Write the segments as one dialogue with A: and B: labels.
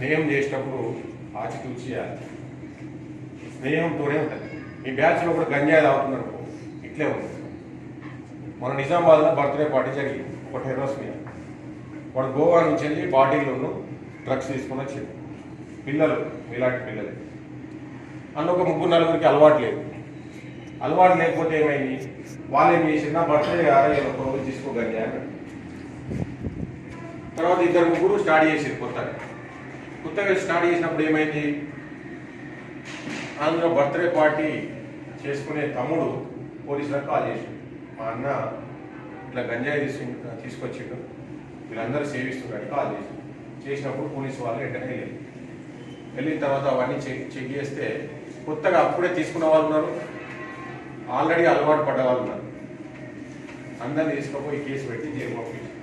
A: స్నేహం చేసినప్పుడు ఆచితూచి చేయాలి. స్నేహంతోనే ఉంటుంది. మీ బ్యాచ్లో కూడా గంజాయి తాగుతుందనుకో ఇట్లే ఉంది. మన నిజామాబాద్లో బర్త్డే పార్టీ జరిగింది ఒక టెర్రస్ మీద. వాడు గోవా నుంచి వెళ్ళి బాటిల్లోనూ డ్రగ్స్ తీసుకుని వచ్చాడు. పిల్లలు ఇలాంటి పిల్లలు అన్న ఒక ముగ్గురు నలుగురికి అలవాటు లేదు. అలవాటు లేకపోతే ఏమైంది, వాళ్ళు ఏం చేసిందా బర్త్డే ఒక రోజు తీసుకోగలిగా అన్నాడు. తర్వాత ఇద్దరు ముగ్గురు స్టార్ట్ చేసారు కొత్తగా స్టార్ట్ చేసినప్పుడు ఏమైంది, అందులో బర్త్డే పార్టీ చేసుకునే తమ్ముడు పోలీసులకు కాల్ చేసాడు. మా అన్న ఇట్లా గంజాయి తీసుకొచ్చిండు, వీళ్ళందరూ సేవిస్తున్నారు కాల్ చేసినప్పుడు పోలీసు వాళ్ళు వెంటనే వెళ్ళిన తర్వాత అవన్నీ చెక్ చేస్తే కొత్తగా అప్పుడే తీసుకున్న వాళ్ళు ఉన్నారు, ఆల్రెడీ అలవాటు పడ్డ వాళ్ళు ఉన్నారు. అందరినీ తీసుకుపోయి కేసు పెట్టి జైలు పంపించారు.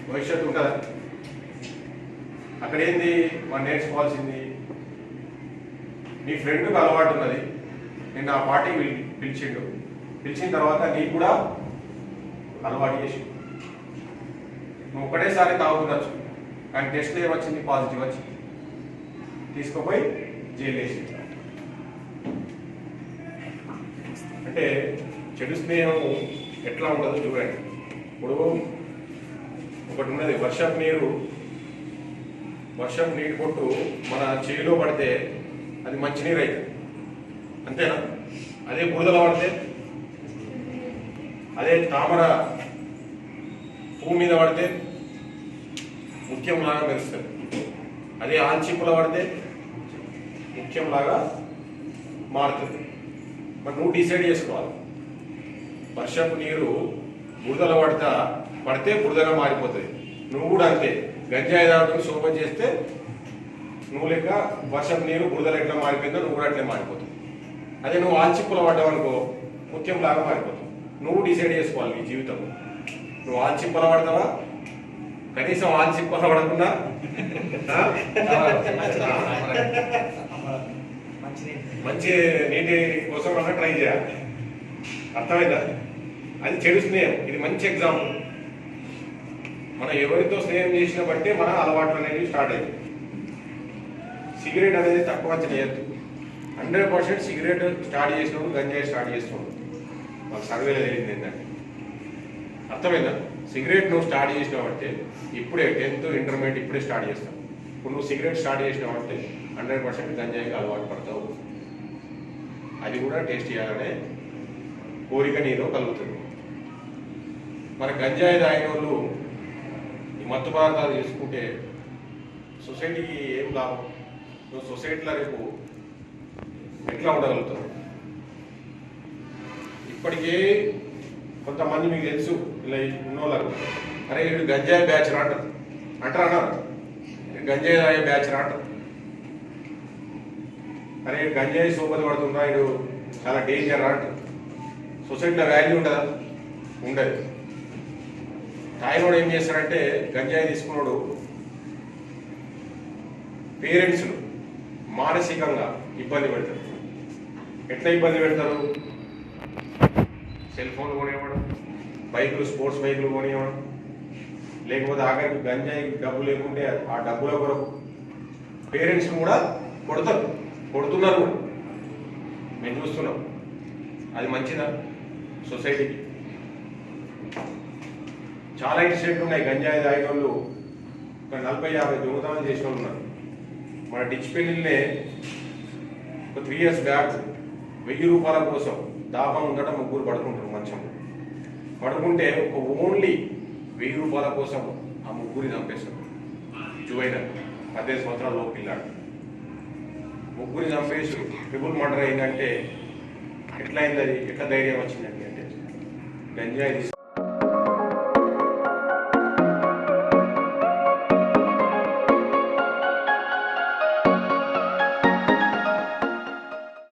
A: భవిష్యత్తు ఉంటుందా? అక్కడ ఏంది మనం నేర్చుకోవాల్సింది, నీ ఫ్రెండ్కి అలవాటు ఉన్నది, నేను ఆ పార్టీకి పిలిచిన తర్వాత నీకు కూడా అలవాటు చేసి నువ్వు ఒకటేసారి తాగుతుండొచ్చు, కానీ టెస్ట్లో ఏమొచ్చింది, పాజిటివ్ వచ్చింది, తీసుకుపోయి జైలు వేసి. అంటే చెడు స్నేహం ఎట్లా ఉంటుందో చూడండి. ఇప్పుడు ఒకటి ఉన్నది, వర్షపు నీటి పొట్టు మన చేయిలో పడితే అది మంచినీరు అవుతుంది, అంతేనా? అదే బురదలో పడితే, అదే తామర పువ్వు మీద పడితే ముత్యంలాగా మెరుస్తుంది, అదే ఆల్చిప్పులో పడితే ముత్యంలాగా మారుతుంది. మరి నువ్వు డిసైడ్ చేసుకోవాలి. వర్షపు నీరు బురదలో పడితే బురదగా మారిపోతుంది. నువ్వు కూడా అంతే, గంజాయి తాగుతుంది శోభం చేస్తే నువ్వు లెక్క వర్షపు నీరు బురదలో ఎట్లా మారిపోయిందో నువ్వు కూడా అట్లే మారిపోతుంది. అదే నువ్వు ఆల్చిప్పులో పడ్డావనుకో ముత్యంలాగా మారిపోతుంది. నువ్వు డిసైడ్ చేసుకోవాలి నీ జీవితం. నువ్వు ఆల్చిప్పల పడతావా, కనీసం ఆల్చిప్పల పడకుండా మంచి నీటి కోసం అన్నా ట్రై చేయాలి. అర్థమైందా? అది చెడు స్నేహం. ఇది మంచి ఎగ్జాంపుల్. మనం ఎవరితో స్నేహం చేసిన బట్టే మన అలవాట్లు అనేవి స్టార్ట్ అయ్యాయి. సిగరెట్ అనేది తక్కువ చేయొద్దు. 100% సిగరెట్ స్టార్ట్ చేసినప్పుడు గంజాయి స్టార్ట్ చేస్తున్నాడు. మాకు సర్వేలో తెలియదు ఏంటంటే, అర్థమైందా? సిగరెట్ నువ్వు స్టార్ట్ చేసినావంటే ఇప్పుడే 10th ఇంటర్మీడియట్ ఇప్పుడే స్టార్ట్ చేస్తావు. ఇప్పుడు నువ్వు సిగరెట్ స్టార్ట్ చేసినావంటే 100% గంజాయికి అలవాటు పడతావు. అది కూడా టేస్ట్ చేయాలనే కోరిక నీలో కలుగుతుంది. మరి గంజాయి తాగిన వాళ్ళు ఈ మత్తు పదార్థాలు చేసుకుంటే సొసైటీకి ఏం లాభం? నువ్వు సొసైటీలో రేపు ఎట్లా ఉండగలుగుతావు? ఇప్పటికే కొంతమంది మీకు తెలుసు, ఇలా ఉన్నోళ్ళకు, అరే వీడు గంజాయి బ్యాచ్ రాంటారు అన్నారు, గంజాయి తాగే బ్యాచ్ రాంటారు, అరే గంజాయి సోపతి పడుతుందా, వీడు చాలా డేంజర్ అంటారు. సొసైటీలో వాల్యూ ఉంటుందా? ఉండదు. తాగినోడు ఏం చేస్తాడంటే, గంజాయి తీసుకున్నాడు పేరెంట్స్ను మానసికంగా ఇబ్బంది పెడతారు. ఎట్లా ఇబ్బంది పెడతారు? సెల్ ఫోన్లు కొనివ్వడం, బైకులు, స్పోర్ట్స్ బైకులు కొనివ్వడం, లేకపోతే ఆఖరికి గంజాయి డబ్బు లేకుంటే ఆ డబ్బుల కొరకు పేరెంట్స్ కూడా కొడుతున్నారు. మేము చూస్తున్నాం. అది మంచిదా సొసైటీకి? చాలా ఇన్సిడెంట్ ఉన్నాయి. గంజాయి తాగిన వాళ్ళు ఒక 40-50 దొంగతనాలు చేసిన వాళ్ళు ఉన్నారు. మన డిచ్పెల్లినే ఒక 3 years బ్యాక్ 1000 రూపాయల కోసం దాపం ఉండట ముగ్గురు పడుకుంటారు. మంచం పడుకుంటే ఒక ఓన్లీ 1000 రూపాయల కోసం ఆ ముగ్గురిని చంపేస్తారు. జువైనర్ 15 సంవత్సరాల లోపు పిల్లాడు ముగ్గురిని చంపేసి ట్రిపుల్ మర్డర్ అయిందంటే ఎట్లా అయింది? అది ఎట్లా ధైర్యం వచ్చిందండి అంటే గంజాయి